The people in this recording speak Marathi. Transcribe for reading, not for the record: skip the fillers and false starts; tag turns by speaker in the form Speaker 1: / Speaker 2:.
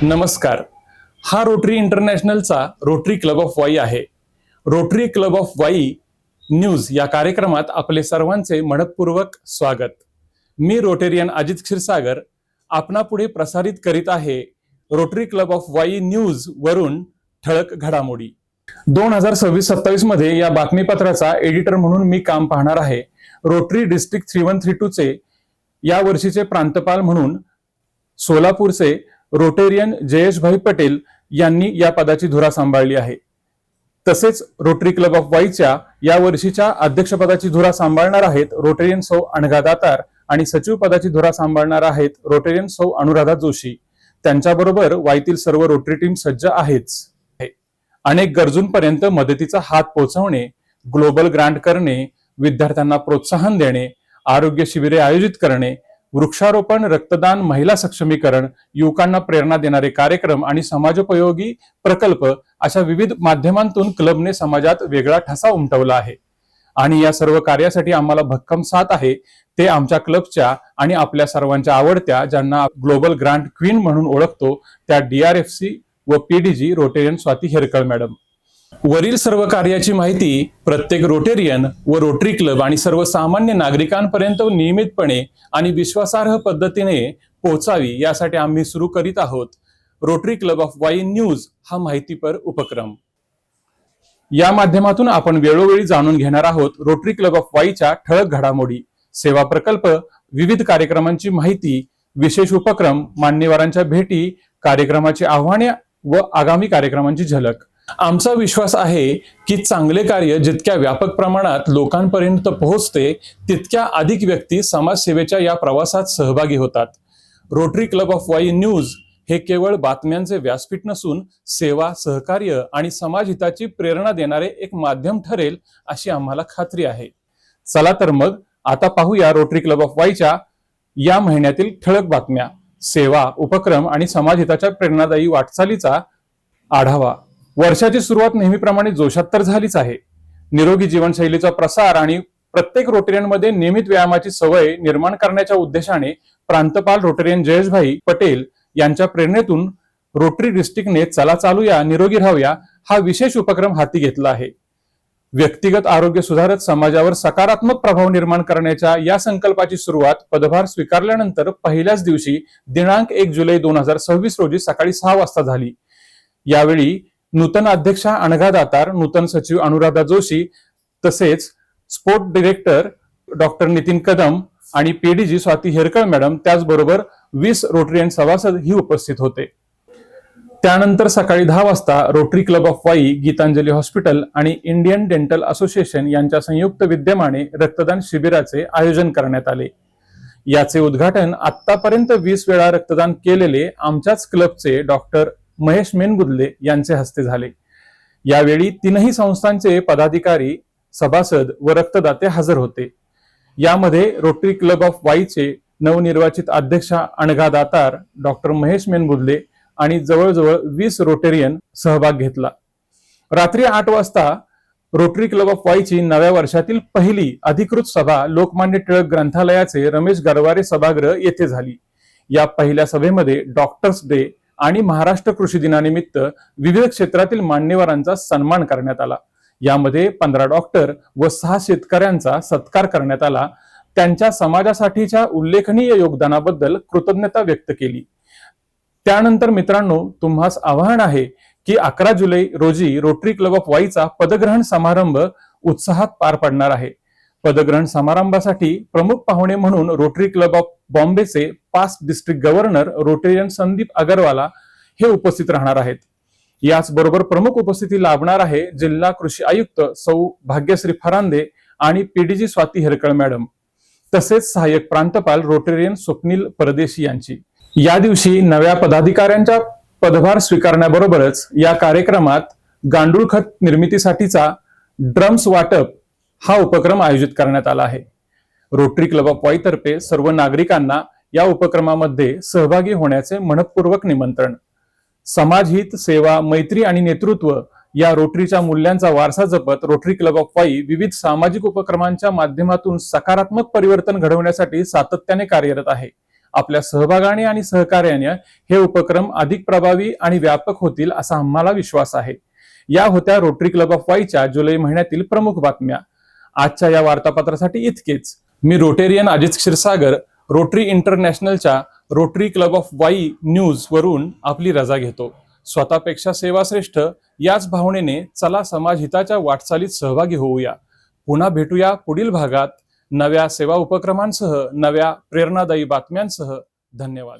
Speaker 1: नमस्कार. हा रोटरी इंटरनॅशनलचा रोटरी क्लब ऑफ वाई आहे. Rotary club of Wai news या कार्यक्रमात आपले सर्वांचे मनपूर्वक स्वागत. मी रोटेरियन अजित क्षीरसागर आपणापुढे प्रसारित करीत आहे Rotary club of Wai news वरून ठळक घडामोडी. 2026-27 मध्ये या बातमीपत्राचा एडिटर म्हणून मी काम पाहणार आहे. रोटरी डिस्ट्रिक्ट 3132 चे या वर्षीचे प्रांतपाल म्हणून सोलापूरचे रोटेरियन जयेशभाई पटेल यांनी या पदाची धुरा सांभाळली आहे. तसेच रोटरी क्लब ऑफ वाईच्या या वर्षीच्या अध्यक्षपदाची धुरा सांभाळणार आहेत रोटेरियन सौ अनघा दातार आणि सचिव पदाची धुरा सांभाळणार आहेत रोटेरियन सौ अनुराधा जोशी. त्यांच्याबरोबर वाईतील सर्व रोटरी टीम सज्ज आहेच. अनेक गरजूंपर्यंत मदतीचा हात पोहोचवणे, ग्लोबल ग्रांट करणे, विद्यार्थ्यांना प्रोत्साहन देणे, आरोग्य शिबिरे आयोजित करणे, वृक्षारोपण, रक्तदान, महिला सक्षमीकरण, युवकांना प्रेरणा देणारे कार्यक्रम आणि समाजोपयोगी प्रकल्प अशा विविध माध्यमांतून क्लबने समाजात वेगळा ठसा उमटवला आहे. आणि या सर्व कार्यासाठी आम्हाला भक्कम साथ आहे ते आमच्या क्लबच्या आणि आपल्या सर्वांच्या आवडत्या, ज्यांना ग्लोबल ग्रांट क्वीन म्हणून ओळखतो, त्या DRFC व PDG रोटेरियन स्वाती हेरकळ मॅडम. वरील सर्व कार्याची माहिती प्रत्येक रोटेरियन व रोटरी क्लब आणि सर्वसामान्य नागरिकांपर्यंत नियमितपणे आणि विश्वासार्ह पद्धतीने पोहोचावी यासाठी आम्ही सुरू करीत आहोत rotary club of Wai news हा माहितीपर उपक्रम. या माध्यमातून आपण वेळोवेळी जाणून घेणार आहोत रोटरी क्लब ऑफ वाईच्या ठळक घडामोडी, सेवा प्रकल्प, विविध कार्यक्रमांची माहिती, विशेष उपक्रम, मान्यवरांच्या भेटी, कार्यक्रमाची आव्हाने व आगामी कार्यक्रमांची झलक. आमचा विश्वास आहे की चांगले कार्य जितक्या व्यापक प्रमाणात लोकांपर्यंत पोहोचते तितक्या अधिक व्यक्ती समाजसेवेच्या या प्रवासात सहभागी होतात. Rotary club of Wai news हे केवळ बातम्यांचे व्यासपीठ नसून सेवा, सहकार्य आणि समाजहिताची प्रेरणा देणारे एक माध्यम ठरेल अशी आम्हाला खात्री आहे. चला तर मग आता पाहूया रोटरी क्लब ऑफ वाईच्या या महिन्यातील ठळक बातम्या, सेवा, उपक्रम आणि समाजहिताच्या प्रेरणादायी वाटचालीचा आढावा. वर्षाची सुरुवात नेहमीप्रमाणे जोशात तर झालीच आहे. निरोगी जीवनशैलीचा प्रसार आणि प्रत्येक रोटेरियनमध्ये नियमित व्यायामाची सवय निर्माण करण्याच्या उद्देशाने प्रांतपाल रोटेरियन जयेशभाई पटेल यांच्या प्रेरणेतून रोटरी डिस्ट्रिक्टने चला चालूया, निरोगी राहूया हा विशेष उपक्रम हाती घेतला आहे. व्यक्तिगत आरोग्य सुधारत समाजावर सकारात्मक प्रभाव निर्माण करण्याच्या या संकल्पाची सुरुवात पदभार स्वीकारल्यानंतर पहिल्याच दिवशी दिनांक 1 जुलै 2026 रोजी सकाळी 6 वाजता झाली. यावेळी नूतन अध्यक्षा अनघा दातार, नूतन सचिव अनुराधा जोशी, तसेच sport director doctor Nitin Kadam आणि PDG स्वाती हेरकळ मॅडम, त्याचबरोबर 20 रोटरियन सभासद ही उपस्थित होते. त्यानंतर सकाळी 10 वाजता rotary club of Wai, Geetanjali hospital आणि इंडियन डेंटल असोसिएशन यांच्या संयुक्त विद्यमाने रक्तदान शिबिराचे आयोजन करण्यात आले. याचे उद्घाटन आतापर्यंत 20 वेळा रक्तदान केलेले आमच्याच क्लबचे डॉक्टर महेश मेनगुदले यांचे हस्ते झाले. यावेळी तीनही संस्थांचे पदाधिकारी, सभासद व रक्तदाते हजर होते. यामध्ये रोटरी क्लब ऑफ वाईचे नवनिर्वाचित अध्यक्षा अनघा दातार, डॉक्टर महेश मेनगुदले आणि जवळजवळ 20 रोटेरियन सहभाग घेतला. रात्री 8 वाजता रोटरी क्लब ऑफ वाईची नव्या वर्षातील पहिली अधिकृत सभा लोकमान्य टिळक ग्रंथालयाचे रमेश गरवारे सभागृह येथे झाली. या पहिल्या सभेमध्ये डॉक्टर्स डे आणि महाराष्ट्र कृषी दिनानिमित्त विविध क्षेत्रातील मान्यवरांचा सन्मान करण्यात आला. यामध्ये 15 डॉक्टर व 6 शेतकऱ्यांचा सत्कार करण्यात आला. त्यांच्या समाजासाठीच्या उल्लेखनीय योगदानाबद्दल कृतज्ञता व्यक्त केली. त्यानंतर मित्रांनो, तुम्हास आवाहन आहे की 11 जुलै रोजी रोटरी क्लब ऑफ वाईचा पदग्रहण समारंभ उत्साहात पार पडणार आहे. पदग्रहण समारंभासाठी प्रमुख पाहुणे म्हणून रोटरी क्लब ऑफ बॉम्बेचे past district governor Rotarian Sandeep Agarwala हे उपस्थित राहणार आहेत. याचबरोबर प्रमुख उपस्थिती लाभणार आहे जिल्हा कृषी आयुक्त सौ भाग्यश्री फरांदे आणि PDG स्वाती हेरकळ मॅडम, तसेच सहाय्यक प्रांतपाल रोटेरियन स्वप्नील परदेशी यांची. या दिवशी नव्या पदाधिकाऱ्यांच्या पदभार स्वीकारण्याबरोबरच या कार्यक्रमात गांडूळ खत निर्मितीसाठीचा ड्रम्स वाटप हा उपक्रम आयोजित करण्यात आला आहे. रोटरी क्लब ऑफ वाई तर्फे सर्व नागरिकांना या उपक्रमामध्ये सहभागी होण्याचे मनपूर्वक निमंत्रण. समाजहित, सेवा, मैत्री आणि नेतृत्व या रोटरीच्या मूल्यांचा वारसा जपत रोटरी क्लब ऑफ वाई विविध सामाजिक उपक्रमांच्या माध्यमातून सकारात्मक परिवर्तन घडवण्यासाठी सातत्याने कार्यरत आहे. आपल्या सहभागाने आणि सहकार्याने हे उपक्रम अधिक प्रभावी आणि व्यापक होतील असा आम्हाला विश्वास आहे. या होत्या रोटरी क्लब ऑफ वाईच्या जुलै महिन्यातील प्रमुख बातम्या. आजच्या या वार्तापत्रासाठी इतकेच. मी रोटेरियन अजित क्षीरसागर, रोटरी इंटरनॅशनलच्या Rotary club of Wai news वरून आपली रजा घेतो. स्वतःपेक्षा सेवा श्रेष्ठ याच भावनेने चला समाज हिताच्या वाटचालीत सहभागी होऊया. पुन्हा भेटूया पुढील भागात नव्या सेवा उपक्रमांसह, नव्या प्रेरणादायी बातम्यांसह. धन्यवाद.